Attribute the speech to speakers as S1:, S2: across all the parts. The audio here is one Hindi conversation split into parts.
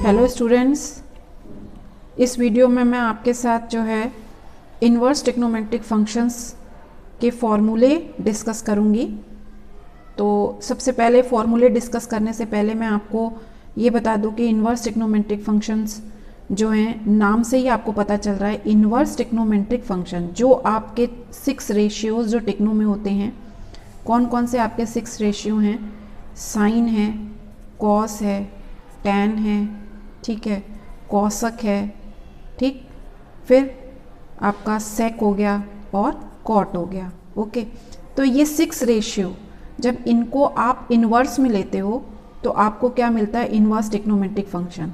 S1: हेलो स्टूडेंट्स, इस वीडियो में मैं आपके साथ जो है इन्वर्स ट्रिग्नोमेट्रिक फंक्शंस के फॉर्मूले डिस्कस करूंगी। तो सबसे पहले फॉर्मूले डिस्कस करने से पहले मैं आपको ये बता दूं कि इन्वर्स ट्रिग्नोमेट्रिक फंक्शंस जो हैं, नाम से ही आपको पता चल रहा है इन्वर्स ट्रिग्नोमेट्रिक फंक्शन, जो आपके 6 रेशियोज जो टिग्नो में होते हैं। कौन कौन से आपके 6 रेशियो हैं? साइन है, कॉस है, टैन है, ठीक है, कॉसक है, ठीक, फिर आपका सेक हो गया और कॉट हो गया। ओके, तो ये 6 रेशियो जब इनको आप इन्वर्स में लेते हो तो आपको क्या मिलता है? Inverse trigonometric function.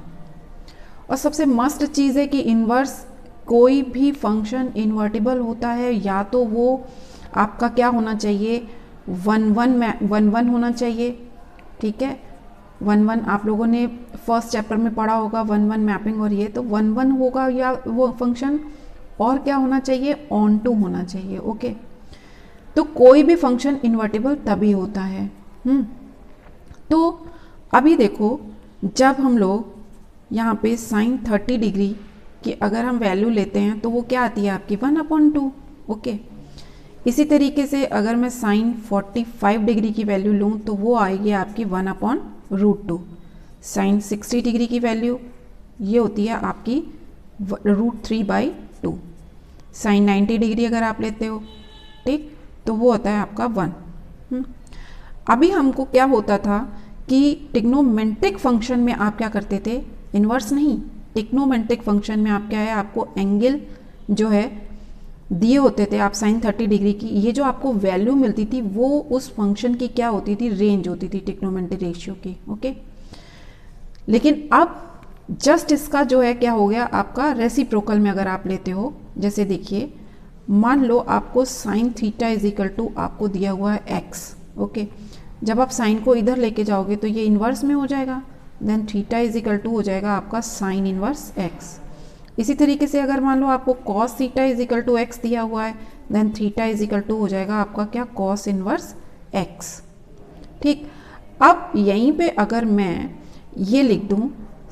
S1: और सबसे मस्ट चीज़ है कि इन्वर्स कोई भी फंक्शन इन्वर्टिबल होता है या तो वो आपका क्या होना चाहिए, 1 1 होना चाहिए, ठीक है। 1 1 आप लोगों ने फर्स्ट चैप्टर में पढ़ा होगा, 1 1 मैपिंग, और ये तो 1 1 होगा या वो फंक्शन, और क्या होना चाहिए? ऑन टू होना चाहिए। ओके, तो कोई भी फंक्शन इन्वर्टिबल तभी होता है। तो अभी देखो, जब हम लोग यहाँ पे साइन 30 डिग्री की अगर हम वैल्यू लेते हैं तो वो क्या आती है आपकी? 1/2। ओके, इसी तरीके से अगर मैं साइन 45 डिग्री की वैल्यू लूँ तो वो आएगी आपकी 1/√2। साइन 60 डिग्री की वैल्यू ये होती है आपकी √3/2। साइन 90 डिग्री अगर आप लेते हो, ठीक, तो वो होता है आपका 1। अभी हमको क्या होता था कि ट्रिग्नोमेट्रिक फंक्शन में आप क्या करते थे? इन्वर्स नहीं, ट्रिग्नोमेट्रिक फंक्शन में आप क्या है, आपको एंगल जो है दिए होते थे। आप साइन 30 डिग्री की ये जो आपको वैल्यू मिलती थी वो उस फंक्शन की क्या होती थी? रेंज होती थी ट्रिग्नोमेट्रिक रेशियो की। ओके, लेकिन अब जस्ट इसका जो है क्या हो गया आपका रेसिप्रोकल में अगर आप लेते हो, जैसे देखिए, मान लो आपको sine theta is equal to आपको दिया हुआ है एक्स। ओके, जब आप साइन को इधर लेके जाओगे तो ये इन्वर्स में हो जाएगा, then theta is equal to हो जाएगा आपका साइन इन्वर्स एक्स। इसी तरीके से अगर मान लो आपको cos theta is equal to x दिया हुआ है, then theta is equal to हो जाएगा आपका क्या? Cos inverse x. ठीक, अब यहीं पे अगर मैं ये लिख दूं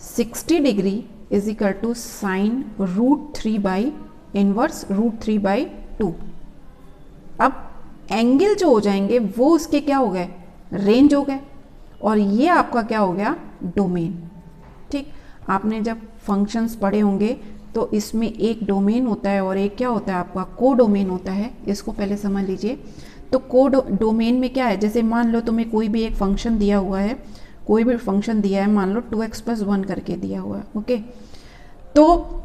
S1: 60 degree is equal to sine √3/2। अब एंगल जो हो जाएंगे वो उसके क्या हो गए? रेंज हो गए, और ये आपका क्या हो गया? डोमेन। ठीक, आपने जब फंक्शंस पढ़े होंगे तो इसमें एक डोमेन होता है और एक क्या होता है आपका? को डोमेन होता है। इसको पहले समझ लीजिए। तो को डोमेन में क्या है? जैसे मान लो तुम्हें कोई भी एक फंक्शन दिया हुआ है, कोई भी फंक्शन दिया है, मान लो 2x+1 करके दिया हुआ है। ओके, तो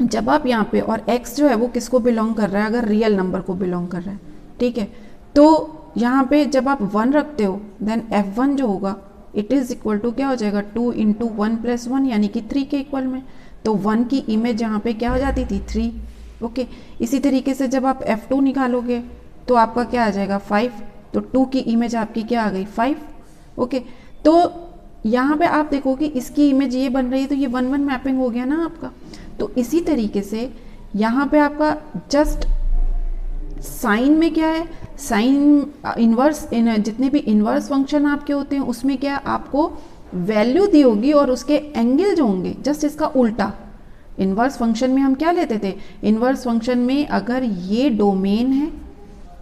S1: जब आप यहाँ पे, और x जो है वो किसको बिलोंग कर रहा है? अगर रियल नंबर को बिलोंग कर रहा है, ठीक है, तो यहाँ पे जब आप 1 रखते हो देन f1 जो होगा इट इज इक्वल टू क्या हो जाएगा? 2 × 1 + 1 यानी कि 3 के इक्वल में। तो 1 की इमेज यहाँ पे क्या हो जाती थी? 3। ओके, इसी तरीके से जब आप f2 निकालोगे तो आपका क्या आ जाएगा? 5। तो 2 की इमेज आपकी क्या आ गई? 5। ओके, तो यहाँ पे आप देखो कि इसकी इमेज ये बन रही है, तो ये 1 1 मैपिंग हो गया ना आपका। तो इसी तरीके से यहाँ पे आपका जस्ट साइन में क्या है? साइन इन्वर्स, जितने भी इन्वर्स फंक्शन आपके होते हैं उसमें क्या आपको वैल्यू दी होगी और उसके एंगल जो होंगे जस्ट इसका उल्टा। इन्वर्स फंक्शन में हम क्या लेते थे? इन्वर्स फंक्शन में अगर ये डोमेन है,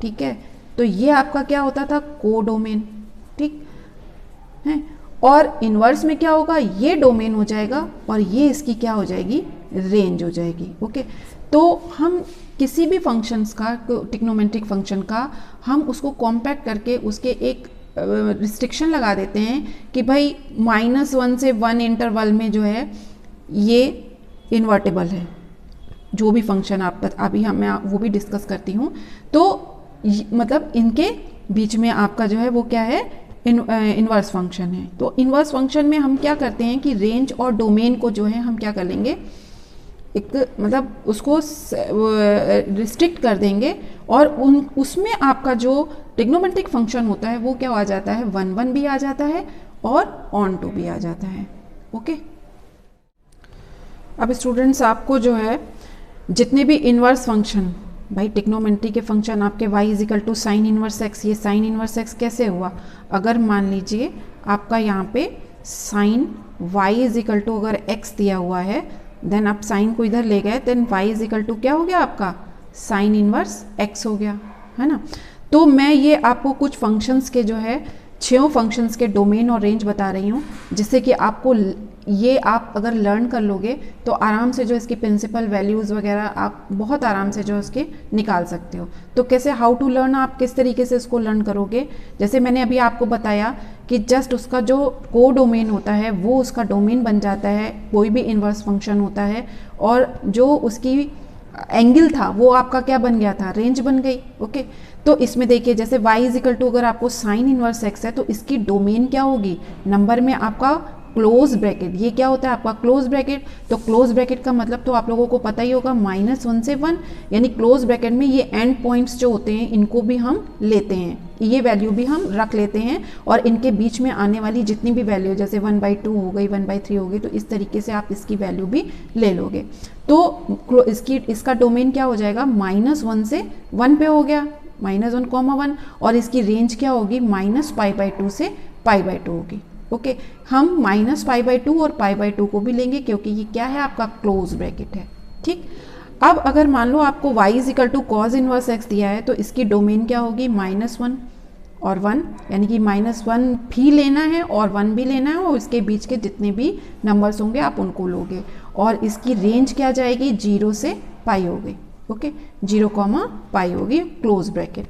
S1: ठीक है, तो ये आपका क्या होता था? को डोमेन, ठीक है। और इन्वर्स में क्या होगा? ये डोमेन हो जाएगा और ये इसकी क्या हो जाएगी? रेंज हो जाएगी। ओके, तो हम किसी भी फंक्शंस का, ट्रिग्नोमेट्रिक फंक्शन का, हम उसको कॉम्पैक्ट करके उसके एक रिस्ट्रिक्शन लगा देते हैं कि भाई -1 से 1 इंटरवल में जो है ये इन्वर्टिबल है। जो भी फंक्शन आप अभी मैं वो भी डिस्कस करती हूँ। तो मतलब इनके बीच में आपका जो है वो क्या है? इन्वर्स फंक्शन है। तो इन्वर्स फंक्शन में हम क्या करते हैं कि रेंज और डोमेन को जो है हम क्या कर लेंगे? एक मतलब उसको रिस्ट्रिक्ट कर देंगे, और उसमें आपका जो ट्रिग्नोमेट्रिक फंक्शन होता है वो क्या आ जाता है? 1 1 भी आ जाता है और ऑन टू भी आ जाता है। ओके, अब स्टूडेंट्स आपको जो है जितने भी इन्वर्स फंक्शन, भाई ट्रिग्नोमेट्री के फंक्शन आपके y is equal to sine inverse x, ये साइन इन्वर्स एक्स कैसे हुआ? अगर मान लीजिए आपका यहाँ पे sine y is equal to अगर x दिया हुआ है, देन आप साइन को इधर ले गए, then y is equal to क्या हो गया आपका साइन इनवर्स x हो गया, है ना। तो मैं ये आपको कुछ फंक्शंस के जो है 6 फंक्शंस के डोमेन और रेंज बता रही हूँ, जिससे कि आपको ये आप अगर लर्न कर लोगे तो आराम से जो इसकी प्रिंसिपल वैल्यूज़ वगैरह आप बहुत आराम से जो इसके निकाल सकते हो। तो कैसे, हाउ टू लर्न, आप किस तरीके से इसको लर्न करोगे, जैसे मैंने अभी आपको बताया कि जस्ट उसका जो को डोमेन होता है वो उसका डोमेन बन जाता है, कोई भी इन्वर्स फंक्शन होता है, और जो उसकी एंगल था वो आपका क्या बन गया था, रेंज बन गई। ओके, तो इसमें देखिए जैसे y इज इक्वल टू अगर आपको साइन इनवर्स x है तो इसकी डोमेन क्या होगी, नंबर में आपका क्लोज ब्रैकेट, ये क्या होता है आपका क्लोज ब्रैकेट। तो क्लोज ब्रैकेट का मतलब तो आप लोगों को पता ही होगा, -1 से 1, यानी क्लोज ब्रैकेट में ये एंड पॉइंट्स जो होते हैं इनको भी हम लेते हैं, ये वैल्यू भी हम रख लेते हैं, और इनके बीच में आने वाली जितनी भी वैल्यू जैसे 1/2 हो गई, 1/3 हो गई, तो इस तरीके से आप इसकी वैल्यू भी ले लोगे। तो इसका डोमेन क्या हो जाएगा, -1 से 1 पे हो गया, -1, और इसकी रेंज क्या होगी, -π/2 से π/2 होगी। ओके, हम -π/2 और π/2 को भी लेंगे क्योंकि ये क्या है आपका क्लोज ब्रैकेट है। ठीक, अब अगर मान लो आपको y is equal to cos inverse x दिया है तो इसकी डोमेन क्या होगी, -1 और 1, यानी कि -1 भी लेना है और 1 भी लेना है, और इसके बीच के जितने भी नंबर्स होंगे आप उनको लोगे, और इसकी रेंज क्या जाएगी, 0 से π होगी। ओके, 0, π होगी क्लोज ब्रैकेट।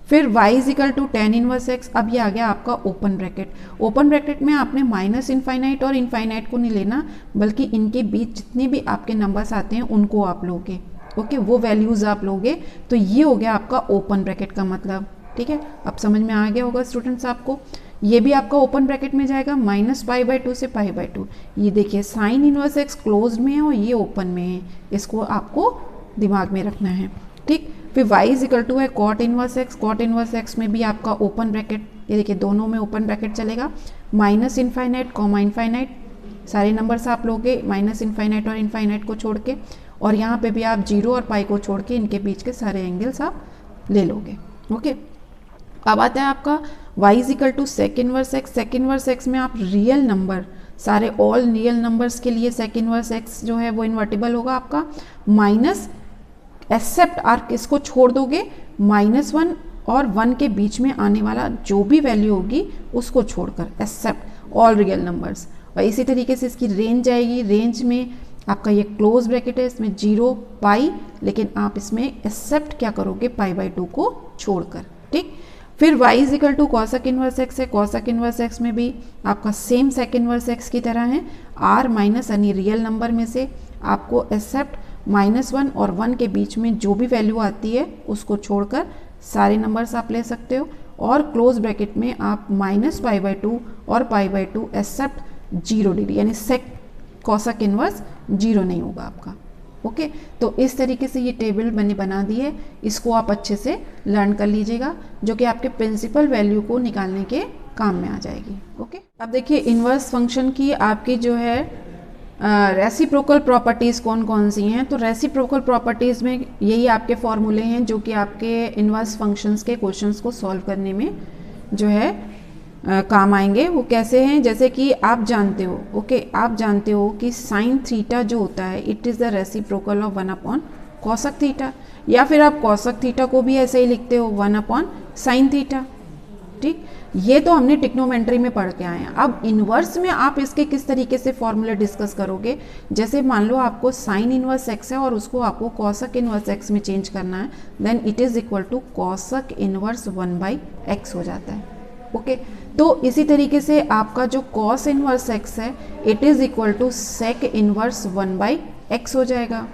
S1: फिर y is equal to tan inverse x, अब ये आ गया आपका ओपन ब्रैकेट। ओपन ब्रैकेट में आपने -∞ और इनफाइनाइट को नहीं लेना, बल्कि इनके बीच जितने भी आपके नंबर्स आते हैं उनको आप लोगे। ओके, वो वैल्यूज़ आप लोगे, तो ये हो गया आपका ओपन ब्रैकेट का मतलब। ठीक है, अब समझ में आ गया होगा स्टूडेंट्स आपको। ये भी आपका ओपन ब्रैकेट में जाएगा, -π/2 से π/2। ये देखिए साइन इनवर्स x क्लोज में है और ये ओपन में है, इसको आपको दिमाग में रखना है। ठीक, फिर y इज इक्वल टू है cot inverse x। Cot inverse x में भी आपका ओपन ब्रैकेट, ये देखिए दोनों में ओपन ब्रैकेट चलेगा, -∞, इनफाइनाइट, सारे नंबर्स आप लोगे -∞ और इनफाइनाइट को छोड़ के, और यहाँ पे भी आप 0 और पाई को छोड़ के इनके बीच के सारे एंगल्स आप ले लोगे। ओके, अब आता है आपका y is equal to sec inverse x। Sec inverse x में आप रियल नंबर, सारे ऑल रियल नंबर्स के लिए सेक इनवर्स x जो है वो इन्वर्टिबल होगा आपका, माइनस एक्सेप्ट आप इसको छोड़ दोगे, -1 और 1 के बीच में आने वाला जो भी वैल्यू होगी उसको छोड़कर, एक्सेप्ट ऑल रियल नंबर्स। और इसी तरीके से इसकी रेंज आएगी, रेंज में आपका ये क्लोज ब्रैकेट है, इसमें 0 π, लेकिन आप इसमें एक्सेप्ट क्या करोगे, π/2 को छोड़कर। ठीक, फिर y is equal to cosec inverse x है। कॉसक इनवर्स x में भी आपका सेम सेक इनवर्स x की तरह है, r माइनस यानी रियल नंबर में से आपको एक्सेप्ट -1 और 1 के बीच में जो भी वैल्यू आती है उसको छोड़कर सारे नंबर्स आप ले सकते हो, और क्लोज ब्रैकेट में आप -π/2 और π/2 एक्सेप्ट 0 डिग्री, यानी सेक कॉसक इनवर्स 0 नहीं होगा आपका। ओके, तो इस तरीके से ये टेबल मैंने बना दी है, इसको आप अच्छे से लर्न कर लीजिएगा, जो कि आपके प्रिंसिपल वैल्यू को निकालने के काम में आ जाएगी। ओके, अब देखिए इन्वर्स फंक्शन की आपकी जो है रेसिप्रोकल प्रॉपर्टीज़ कौन कौन सी हैं। तो रेसिप्रोकल प्रॉपर्टीज़ में यही आपके फॉर्मूले हैं जो कि आपके इन्वर्स फंक्शंस के क्वेश्चंस को सॉल्व करने में जो है काम आएंगे। वो कैसे हैं, जैसे कि आप जानते हो, ओके, आप जानते हो कि साइन थीटा जो होता है it is the reciprocal of 1/cosec theta, या फिर आप cosec थीटा को भी ऐसे ही लिखते हो 1/sin थीटा। ठीक, ये तो हमने टिक्नोमेंट्री में पढ़ के आए हैं। अब इन्वर्स में आप इसके किस तरीके से फॉर्मूले डिस्कस करोगे, जैसे मान लो आपको साइन इन्वर्स x है और उसको आपको कॉसक इन्वर्स x में चेंज करना है, then it is equal to cosec inverse 1/x हो जाता है। ओके, तो इसी तरीके से आपका जो कॉस इन्वर्स x है it is equal to sec inverse 1/x हो जाएगा।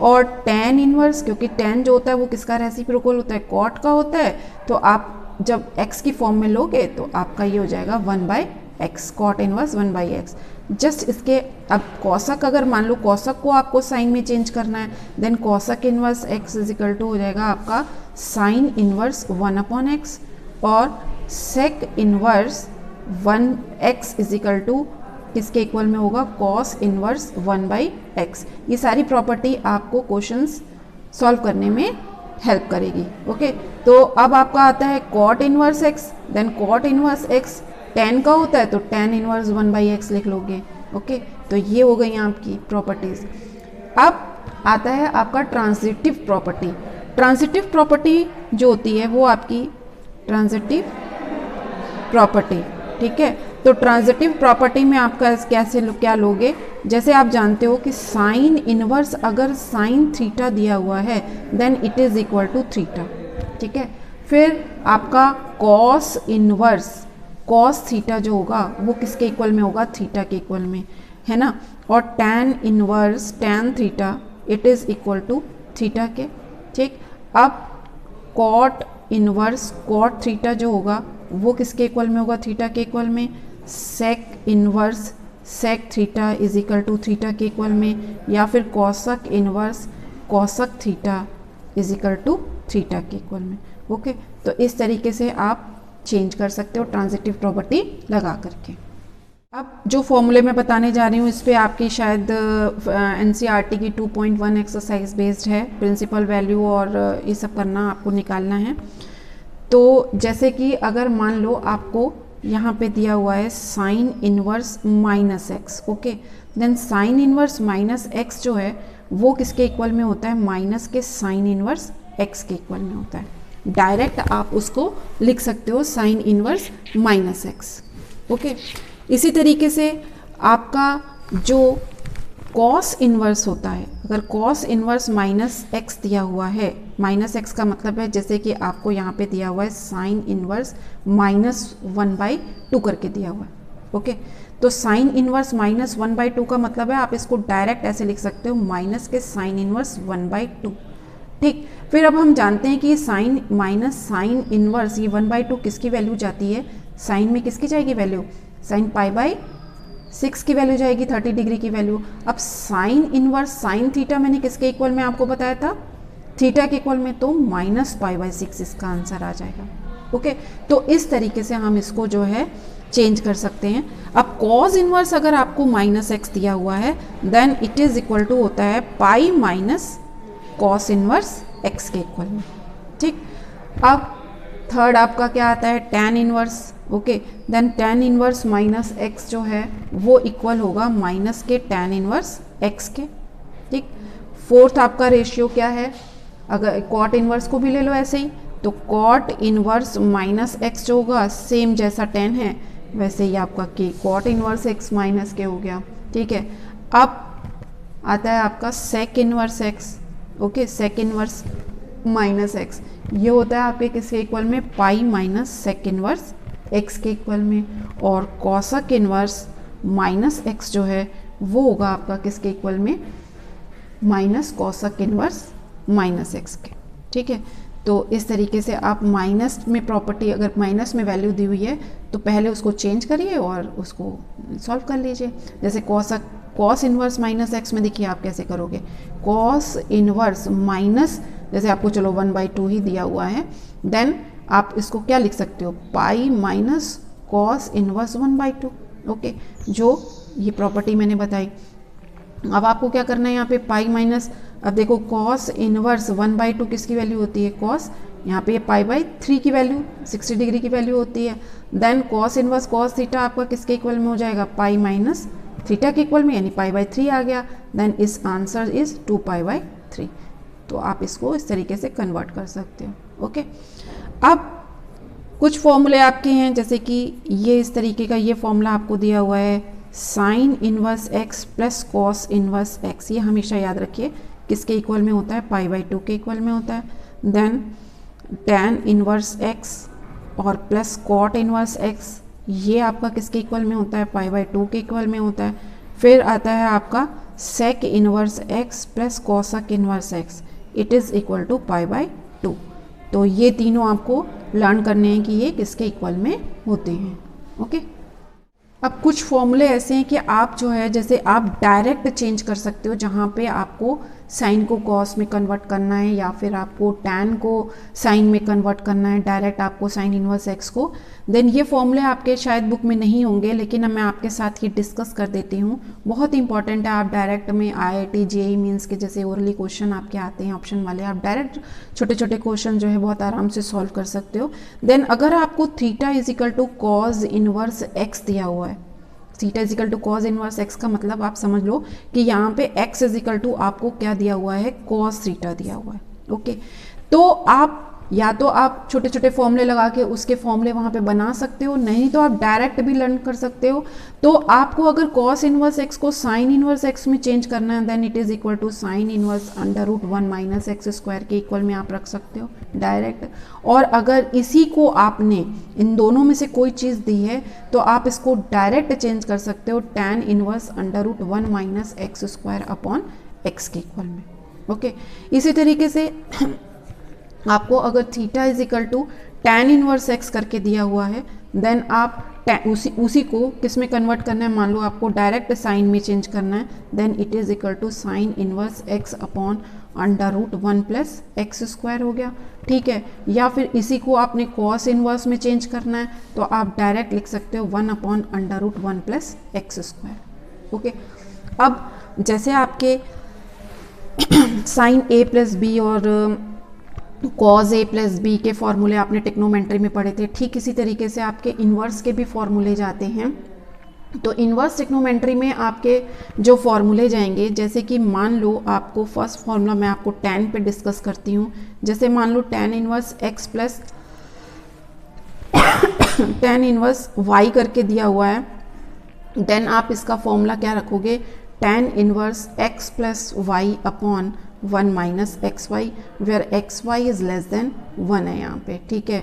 S1: और tan इन्वर्स, क्योंकि tan जो होता है वो किसका रेसिप्रोकल होता है, कॉट का होता है, तो आप जब x की फॉर्म में लोगे तो आपका ये हो जाएगा 1/x, cot inverse 1/x। Just इसके अब कॉसक, अगर मान लो कॉसक को आपको साइन में चेंज करना है, then cosec inverse x is equal to हो जाएगा आपका साइन इनवर्स 1/x, और sec inverse 1x is equal to किसके इक्वल में होगा, कॉस इनवर्स 1/x। ये सारी प्रॉपर्टी आपको क्वेश्चंस सॉल्व करने में हेल्प करेगी। ओके, तो अब आपका आता है cot inverse x, then cot inverse x tan का होता है तो tan इनवर्स 1/x लिख लोगे। ओके, तो ये हो गई आपकी प्रॉपर्टीज। अब आता है आपका ट्रांजिटिव प्रॉपर्टी। ट्रांजिटिव प्रॉपर्टी जो होती है वो आपकी ट्रांजिटिव प्रॉपर्टी, ठीक है। तो ट्रांजिटिव प्रॉपर्टी में आपका कैसे क्या लोगे, जैसे आप जानते हो कि साइन इनवर्स अगर साइन थीटा दिया हुआ है then it is equal to theta, ठीक है। फिर आपका कॉस इनवर्स कॉस थीटा जो होगा वो किसके इक्वल में होगा, थीटा के इक्वल में, है ना। और tan inverse tan theta it is equal to theta के, ठीक। अब कॉट इनवर्स कॉट थीटा जो होगा वो किसके इक्वल में होगा, थीटा के इक्वल में। Sec inverse sec theta is equal to theta के इक्वल में, या फिर cosec inverse cosec theta is equal to theta के इक्वल में। ओके, तो इस तरीके से आप चेंज कर सकते हो ट्रांजिटिव प्रॉपर्टी लगा करके। अब जो फॉर्मूले मैं बताने जा रही हूँ इस पर आपकी शायद एनसीईआरटी की 2.1 एक्सरसाइज बेस्ड है, प्रिंसिपल वैल्यू और ये सब करना आपको निकालना है। तो जैसे कि अगर मान लो आपको यहाँ पे दिया हुआ है sine inverse minus x, okay, then sine inverse minus x जो है वो किसके इक्वल में होता है, माइनस के साइन इनवर्स एक्स के इक्वल में होता है। डायरेक्ट आप उसको लिख सकते हो sign inverse minus x, okay. इसी तरीके से आपका जो कॉस इनवर्स होता है, अगर कॉस इनवर्स माइनस एक्स दिया हुआ है, माइनस एक्स का मतलब है जैसे कि आपको यहाँ पे दिया हुआ है साइन इनवर्स -1/2 करके दिया हुआ है, ओके। तो साइन इनवर्स -1/2 का मतलब है आप इसको डायरेक्ट ऐसे लिख सकते हो माइनस के साइन इनवर्स 1/2, ठीक। फिर अब हम जानते हैं कि साइन माइनस साइन इनवर्स ये 1/2 किसकी वैल्यू जाती है, साइन में किसकी जाएगी वैल्यू, साइन π/6 की वैल्यू जाएगी, 30 डिग्री की वैल्यू। अब साइन इनवर्स साइन थीटा मैंने किसके इक्वल में आपको बताया था, थीटा के इक्वल में, तो -π/6 इसका आंसर आ जाएगा, ओके। तो इस तरीके से हम इसको जो है चेंज कर सकते हैं। अब कॉस इनवर्स अगर आपको -x दिया हुआ है then it is equal to होता है pi minus cos inverse x के इक्वल में, ठीक। अब थर्ड आपका क्या आता है, tan inverse, okay, then tan inverse minus x जो है वो इक्वल होगा माइनस के टैन इनवर्स एक्स के, ठीक। फोर्थ आपका रेशियो क्या है, अगर कॉट इनवर्स को भी ले लो ऐसे ही, तो कॉट इनवर्स माइनस एक्स जो होगा सेम जैसा टैन है वैसे ही आपका के कॉट इनवर्स एक्स माइनस के हो गया, ठीक है। अब आता है आपका sec inverse x, okay, sec inverse minus x, ये होता है आपके किसके इक्वल में, pi minus sec inverse x के इक्वल में। और कॉसक इनवर्स माइनस एक्स जो है वो होगा आपका किसके इक्वल में, माइनस कॉसक इनवर्स माइनस एक्स के, ठीक है। तो इस तरीके से आप माइनस में प्रॉपर्टी, अगर माइनस में वैल्यू दी हुई है तो पहले उसको चेंज करिए और उसको सॉल्व कर लीजिए। जैसे कॉस इनवर्स माइनस एक्स में देखिए आप कैसे करोगे, कॉस इनवर्स माइनस, जैसे आपको चलो 1/2 ही दिया हुआ है, देन आप इसको क्या लिख सकते हो, पाई माइनस कॉस इनवर्स 1/2, ओके, जो ये प्रॉपर्टी मैंने बताई। अब आपको क्या करना है यहाँ पे पाई माइनस, अब देखो कॉस इनवर्स 1/2 किसकी वैल्यू होती है, कॉस, यहाँ पे π/3 की वैल्यू 60 डिग्री की वैल्यू होती है। Then cos inverse cos theta आपका किसके इक्वल में हो जाएगा, पाई माइनस थीटा के इक्वल में, यानी π/3 आ गया। देन इस आंसर इज 2π/3। तो आप इसको इस तरीके से कन्वर्ट कर सकते हो, ओके। अब कुछ फॉर्मूले आपके हैं, जैसे कि ये इस तरीके का ये फॉर्मूला आपको दिया हुआ है, sine inverse x plus cos inverse x, ये हमेशा याद रखिए किसके इक्वल में होता है, π/2 के इक्वल में होता है। देन टैन इनवर्स एक्स और प्लस कॉट इनवर्स एक्स, ये आपका किसके इक्वल में होता है, π/2 के इक्वल में होता है। फिर आता है आपका sec inverse x plus cosec inverse x, it is equal to π/2। तो ये तीनों आपको लर्न करने हैं कि ये किसके इक्वल में होते हैं, ओके। अब कुछ फॉर्मूले ऐसे हैं कि आप जो है जैसे आप डायरेक्ट चेंज कर सकते हो, जहाँ पे आपको साइन को कॉस में कन्वर्ट करना है या फिर आपको टैन को साइन में कन्वर्ट करना है, डायरेक्ट आपको साइन इनवर्स एक्स को, देन ये फॉर्मूले आपके शायद बुक में नहीं होंगे, लेकिन अब मैं आपके साथ ये डिस्कस कर देती हूँ। बहुत इंपॉर्टेंट है, आप डायरेक्ट में IIT JEE मीन्स के जैसे ओरली क्वेश्चन आपके आते हैं ऑप्शन वाले, आप डायरेक्ट छोटे छोटे क्वेश्चन जो है बहुत आराम से सॉल्व कर सकते हो। देन अगर आपको theta is equal to cos inverse x दिया हुआ है, theta is equal to cos inverse x का मतलब आप समझ लो कि यहाँ पे एक्स इज इक्वल टू आपको क्या दिया हुआ है, कॉज थीटा दिया हुआ है। ओके, तो आप या तो आप छोटे छोटे फॉर्मूले लगा के उसके फॉर्मूले वहाँ पे बना सकते हो, नहीं तो आप डायरेक्ट भी लर्न कर सकते हो। तो आपको अगर कॉस इनवर्स एक्स को साइन इनवर्स एक्स में चेंज करना है, then it is equal to sine inverse under root 1 minus x square के इक्वल में आप रख सकते हो डायरेक्ट। और अगर इसी को आपने इन दोनों में से कोई चीज़ दी है तो आप इसको डायरेक्ट चेंज कर सकते हो tan inverse under root 1 minus x square upon x के इक्वल में। ओके, इसी तरीके से आपको अगर theta is equal to tan inverse x करके दिया हुआ है, देन आप उसी को किस में कन्वर्ट करना है, मान लो आपको डायरेक्ट साइन में चेंज करना है, then it is equal to sine inverse x upon under root 1 plus x square हो गया। ठीक है, या फिर इसी को आपने कॉस इनवर्स में चेंज करना है तो आप डायरेक्ट लिख सकते हो 1 upon under root 1 plus x square. Okay, अब जैसे आपके साइन ए प्लस बी और कॉज ए प्लस बी के फॉर्मूले आपने टेक्नोमेंट्री में पढ़े थे, ठीक इसी तरीके से आपके इन्वर्स के भी फॉर्मूले जाते हैं। तो इन्वर्स टेक्नोमेंट्री में आपके जो फॉर्मूले जाएंगे, जैसे कि मान लो आपको फर्स्ट फॉर्मूला मैं आपको टैन पे डिस्कस करती हूँ। जैसे मान लो tan inverse x plus tan inverse y करके दिया हुआ है, देन आप इसका फॉर्मूला क्या रखोगे, tan inverse x plus y upon 1 minus x y, where x y is less than 1 है यहाँ पे। ठीक है,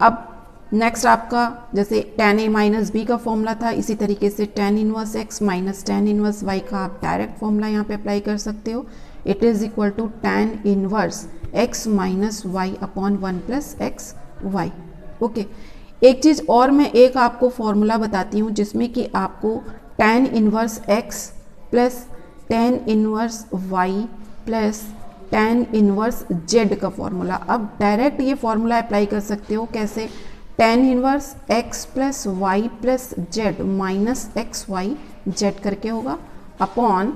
S1: अब नेक्स्ट आपका जैसे tan a माइनस बी का फॉर्मूला था, इसी तरीके से tan inverse x minus tan inverse y का आप डायरेक्ट फॉर्मूला यहाँ पे अप्लाई कर सकते हो। It is equal to tan inverse x minus y upon 1 plus x y. Okay, एक चीज़ और मैं एक आपको फॉर्मूला बताती हूँ जिसमें कि आपको tan inverse x plus tan inverse y plus tan inverse z का फॉर्मूला, अब डायरेक्ट ये फॉर्मूला अप्लाई कर सकते हो। कैसे, tan inverse x plus y plus z minus x y z करके होगा upon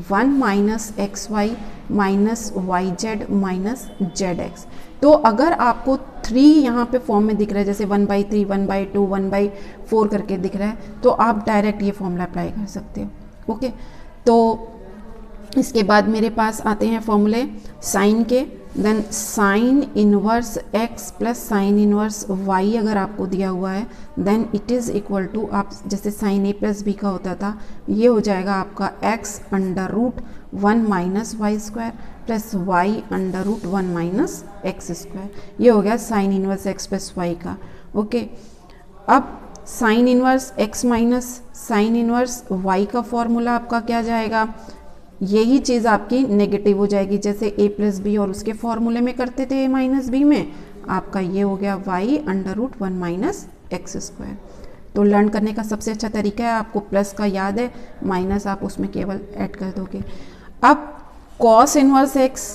S1: 1 minus x y minus y z minus z x. तो अगर आपको 3 यहाँ पे फॉर्म में दिख रहा है, जैसे 1/3 1/2 1/4 करके दिख रहा है, तो आप डायरेक्ट ये फॉर्मूला अप्लाई कर सकते हो। ओके, तो इसके बाद मेरे पास आते हैं फॉर्मूले साइन के। Then sine inverse x plus sine inverse y अगर आपको दिया हुआ है, then it is equal to, आप जैसे साइन a प्लस बी का होता था, ये हो जाएगा आपका x under root 1 minus y square plus y under root 1 minus x square. ये हो गया sine inverse x plus y का। ओके, अब sine inverse x minus sine inverse y का फॉर्मूला आपका क्या जाएगा, यही चीज़ आपकी नेगेटिव हो जाएगी, जैसे a प्लस बी और उसके फॉर्मूले में करते थे a माइनस बी में, आपका ये हो गया y under root 1 minus x square. तो लर्न करने का सबसे अच्छा तरीका है, आपको प्लस का याद है, माइनस आप उसमें केवल ऐड कर दोगे। अब cos inverse x,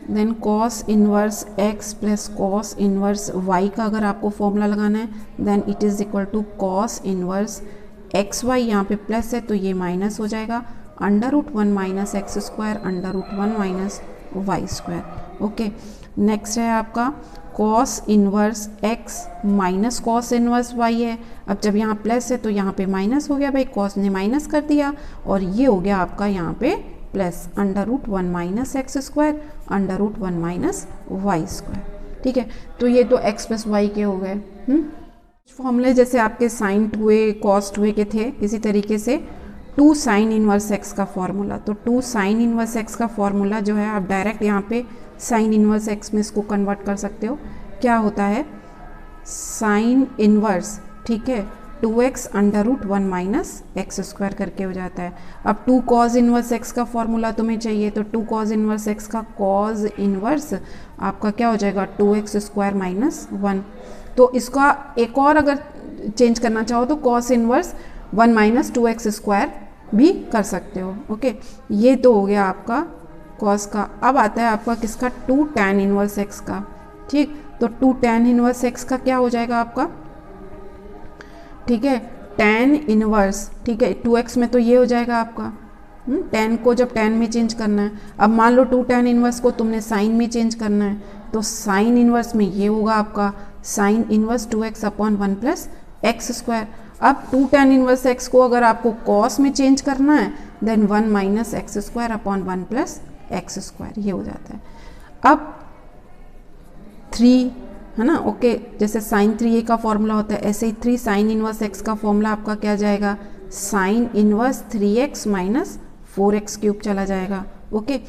S1: then cos inverse x plus cos inverse y का अगर आपको फॉर्मूला लगाना है, then it is equal to cos inverse x y, यहाँ पे प्लस है तो ये माइनस हो जाएगा, under root 1 minus x square under root 1 minus y square. Okay, next है आपका cos inverse x minus cos inverse y है। अब जब यहाँ प्लस है तो यहाँ पे माइनस हो गया, भाई कॉस ने माइनस कर दिया, और ये हो गया आपका यहाँ पे plus under root 1 minus x square under root 1 minus y square. ठीक है, तो ये तो x प्लस वाई के हो गए। फॉर्मूले जैसे आपके साइन 2a कॉस 2a के थे, इसी तरीके से 2 साइन इनवर्स x का फॉर्मूला, तो 2 साइन इनवर्स x का फॉर्मूला जो है आप डायरेक्ट यहाँ पे साइन इनवर्स x में इसको कन्वर्ट कर सकते हो। क्या होता है, साइन इनवर्स, ठीक है, 2x under root 1 minus x square करके हो जाता है। अब 2 कॉज इनवर्स x का फॉर्मूला तुम्हें चाहिए, तो 2 कॉज इनवर्स x का कॉज इनवर्स आपका क्या हो जाएगा, 2x स्क्वायर माइनस 1। तो इसका एक और अगर चेंज करना चाहो तो cos inverse 1 minus 2x square भी कर सकते हो। ओके, ये तो हो गया आपका कॉस का। अब आता है आपका किसका, 2 tan इनवर्स x का। ठीक, तो 2 tan इनवर्स x का क्या हो जाएगा आपका, ठीक है, tan इनवर्स, ठीक है, 2x में तो ये हो जाएगा आपका, tan को जब tan में चेंज करना है। अब मान लो 2 tan इनवर्स को तुमने साइन में चेंज करना है, तो साइन इनवर्स में ये होगा आपका sine inverse 2x upon 1 plus x square. अब 2 tan इनवर्स x को अगर आपको कॉस में चेंज करना है, then 1 minus x square upon 1 plus x square, ये हो जाता है। अब 3 है ना, ओके, जैसे साइन 3a का फॉर्मूला होता है, ऐसे ही 3 साइन इनवर्स x का फॉर्मूला आपका क्या जाएगा, sine inverse 3x minus 4x cube चला जाएगा। ओके,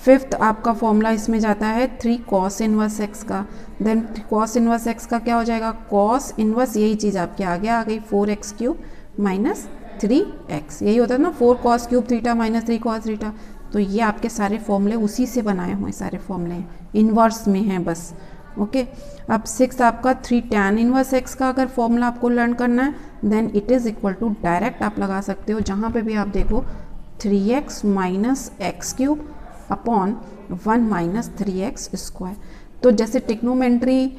S1: फिफ्थ आपका फॉर्मूला इसमें जाता है 3 कॉस इनवर्स x का, देन कॉस इनवर्स x का क्या हो जाएगा, कॉस इनवर्स, यही चीज़ आपके आगे आ गई 4x क्यूब माइनस 3x, यही होता है ना, 4 cos cube theta minus 3 cos theta. तो ये आपके सारे फॉर्मूले उसी से बनाए हुए हैं, सारे फॉर्मूले इन्वर्स में हैं बस। ओके, अब 6 आपका 3 tan इनवर्स x का अगर फॉर्मूला आपको लर्न करना है, then it is equal to, direct आप लगा सकते हो, जहाँ पे भी आप देखो 3x minus x cube upon 1 minus 3x square. तो जैसे टिग्नोमेट्री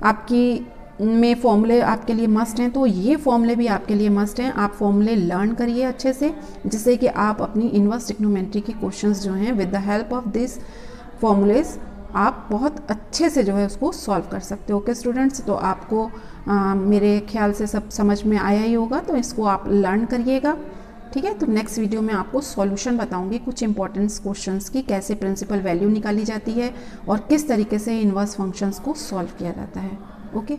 S1: आपकी में फॉर्मूले आपके लिए मस्ट हैं, तो ये फॉर्मूले भी आपके लिए मस्ट हैं। आप फॉर्मूले लर्न करिए अच्छे से, जिससे कि आप अपनी इनवर्स टिग्नोमेट्री के क्वेश्चंस जो हैं with the help of this formulas आप बहुत अच्छे से जो है उसको सॉल्व कर सकते हो। ओके स्टूडेंट्स, तो आपको मेरे ख्याल से सब समझ में आया ही होगा, तो इसको आप लर्न करिएगा। ठीक है, तो नेक्स्ट वीडियो में आपको सॉल्यूशन बताऊंगी कुछ इंपॉर्टेंट क्वेश्चंस की, कैसे प्रिंसिपल वैल्यू निकाली जाती है और किस तरीके से इनवर्स फंक्शंस को सॉल्व किया जाता है। ओके।